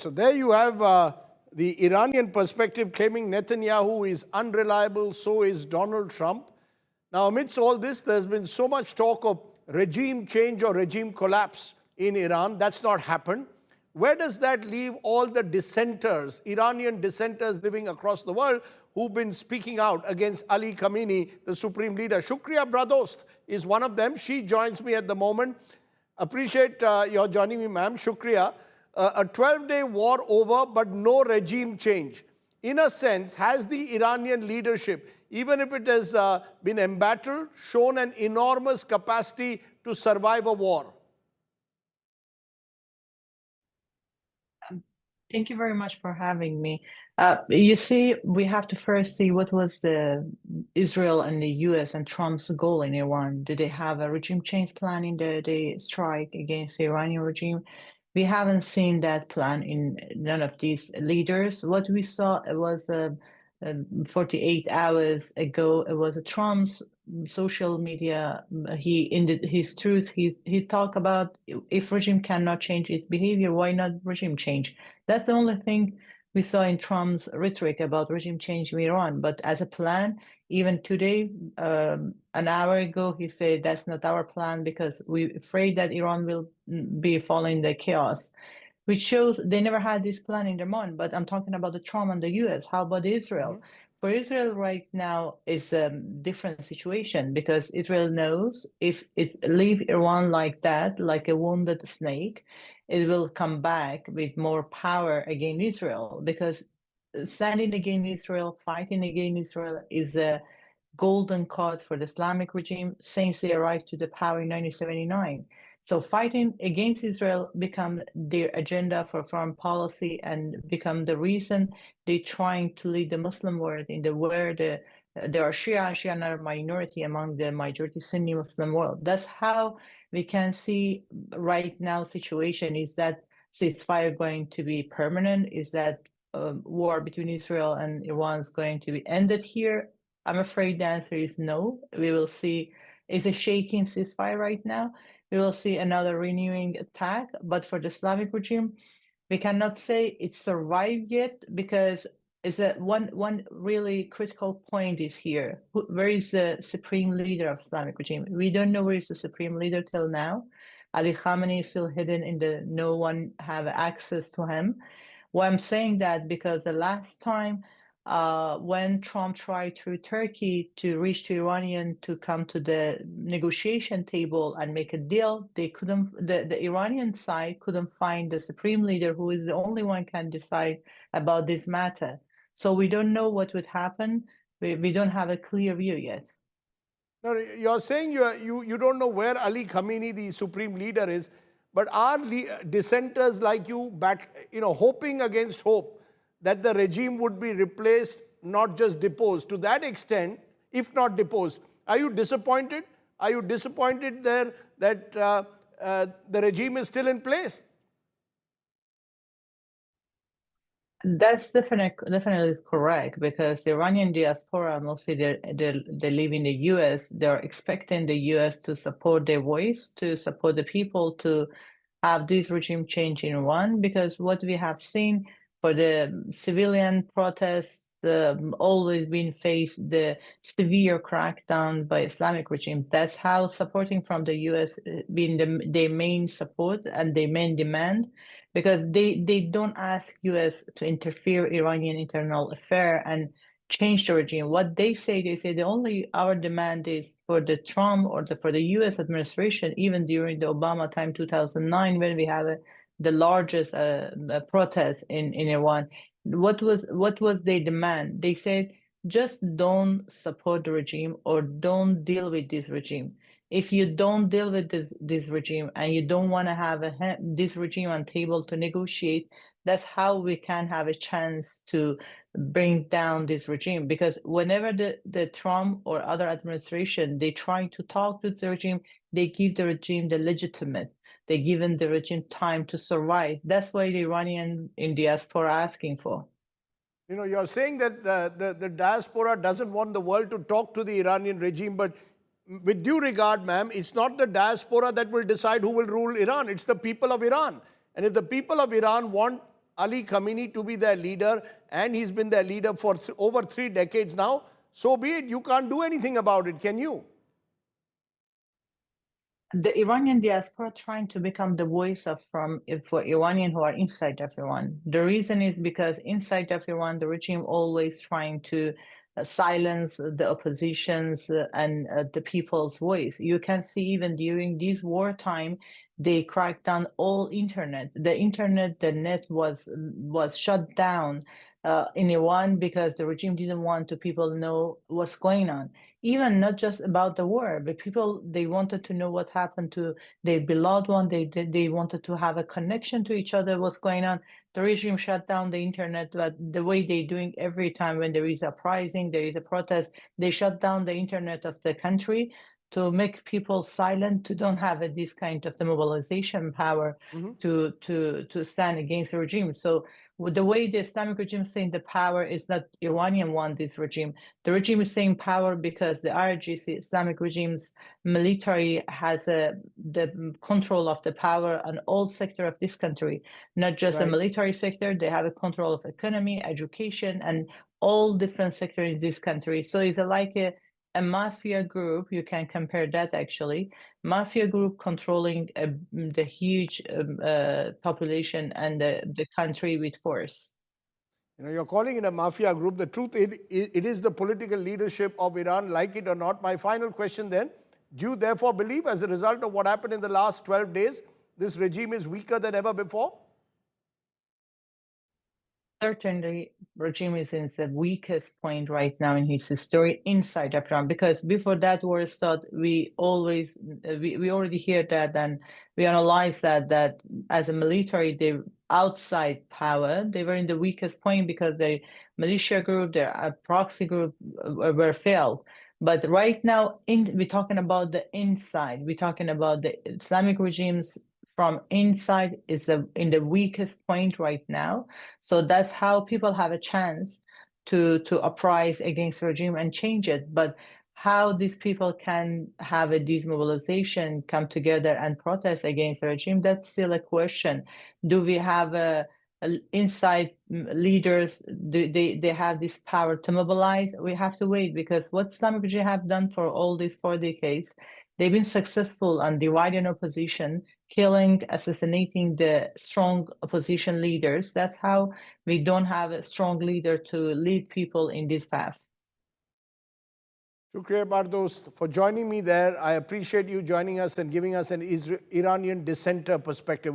so there you have the Iranian perspective claiming Netanyahu is unreliable, so is Donald Trump. Now, amidst all this, there's been so much talk of regime change or regime collapse in Iran. That's not happened. Where does that leave all the dissenters, Iranian dissenters living across the world who've been speaking out against Ali Khamenei, the supreme leader? Shukriya Bradost is one of them. She joins me at the moment. Appreciate your joining me, ma'am. Shukriya. A 12-day war over, but no regime change. In a sense, has the Iranian leadership, even if it has been embattled, shown an enormous capacity to survive a war? Thank you very much for having me. You see, we have to first see what was the Israel and the US and Trump's goal in Iran. Did they have a regime change plan in the strike against the Iranian regime? We haven't seen that plan in none of these leaders. What we saw was 48 hours ago, it was Trump's social media. He ended his truth. He talked about if regime cannot change its behavior, why not regime change? That's the only thing we saw in Trump's rhetoric about regime change in Iran. But as a plan, even today, an hour ago, he said that's not our plan because we're afraid that Iran will be following the chaos, which shows they never had this plan in their mind. But I'm talking about the Trump and the US. How about Israel? Mm-hmm. For Israel right now, it's a different situation because Israel knows if it leave Iran like that, like a wounded snake, it will come back with more power against Israel because standing against Israel, fighting against Israel is a golden code for the Islamic regime since they arrived to the power in 1979. So fighting against Israel become their agenda for foreign policy and become the reason they're trying to lead the Muslim world in the where there are Shia and Shia are minority among the majority Sunni Muslim world. That's how we can see right now situation is that ceasefire going to be permanent? Is that war between Israel and Iran is going to be ended here? I'm afraid the answer is no. We will see, it's a shaking ceasefire right now. We will see another renewing attack, but for the Islamic regime, we cannot say it survived yet because it's one really critical point is here. Where is the supreme leader of Islamic regime? We don't know where is the supreme leader till now. Ali Khamenei is still hidden in the, no one have access to him. Why I'm saying that because the last time when Trump tried through Turkey to reach to Iranian to come to the negotiation table and make a deal, they couldn't. The Iranian side couldn't find the supreme leader who is the only one can decide about this matter. So we don't know what would happen. We don't have a clear view yet. No, you're saying you don't know where Ali Khamenei, the supreme leader, is, but are dissenters like you, hoping against hope that the regime would be replaced, not just deposed? To that extent, if not deposed, are you disappointed? Are you disappointed there that the regime is still in place? That's definitely correct because the Iranian diaspora, mostly they live in the US, they're expecting the US to support their voice, to support the people to have this regime change in Iran, because what we have seen for the civilian protests, always been faced the severe crackdown by Islamic regime. That's how supporting from the US been their main support and their main demand, because they don't ask US to interfere Iranian internal affair and change the regime. What they say the only our demand is for the Trump or for the US administration, even during the Obama time 2009 when we had the largest protest in Iran. What was their demand? They said just don't support the regime or don't deal with this regime. If you don't deal with this regime and you don't want to have this regime on table to negotiate, that's how we can have a chance to bring down this regime. Because whenever the Trump or other administration, they try to talk to the regime, they give the regime the legitimate. They given the regime time to survive. That's why the Iranian in diaspora are asking for. You know, you're saying that the diaspora doesn't want the world to talk to the Iranian regime, but with due regard, ma'am, it's not the diaspora that will decide who will rule Iran. It's the people of Iran. And if the people of Iran want Ali Khamenei to be their leader, and he's been their leader for over 3 decades now. So be it. You can't do anything about it, can you? The Iranian diaspora trying to become the voice of for Iranian who are inside of Iran. The reason is because inside of Iran, the regime always trying to silence the oppositions and the people's voice. You can see even during this wartime, they cracked down all internet. The net was shut down in Iran because the regime didn't want to people know what's going on. Even not just about the war, but people, they wanted to know what happened to their beloved one. They wanted to have a connection to each other, what's going on. The regime shut down the internet, but the way they're doing every time when there is a uprising, there is a protest, they shut down the internet of the country to make people silent, to don't have this kind of the mobilization power to stand against the regime. So with the way the Islamic regime is saying the power is not Iranian want this regime. The regime is saying power because the IRGC, Islamic regime's military, has the control of the power on all sector of this country, not just the military sector. They have a control of economy, education, and all different sectors in this country. So it's like a mafia group. You can compare that actually. Mafia group controlling the huge population and the country with force. You know, you're calling it a mafia group. The truth, it is the political leadership of Iran, like it or not. My final question then, do you therefore believe, as a result of what happened in the last 12 days, this regime is weaker than ever before? Certainly, regime is in the weakest point right now in his history inside of Iran, because before that war started, we already hear that, and we analyze that as a military, the outside power, they were in the weakest point because their militia group, their proxy group were failed. But right now, we're talking about the inside. We're talking about the Islamic regimes from inside is in the weakest point right now. So that's how people have a chance to uprise against the regime and change it. But how these people can have a demobilization, come together and protest against the regime, that's still a question. Do we have inside leaders? Do they have this power to mobilize? We have to wait, because what Islamic regime have done for all these 4 decades, they've been successful on dividing opposition, killing, assassinating the strong opposition leaders. That's how we don't have a strong leader to lead people in this path. Shukriya Bardos for joining me there. I appreciate you joining us and giving us an Iranian dissenter perspective.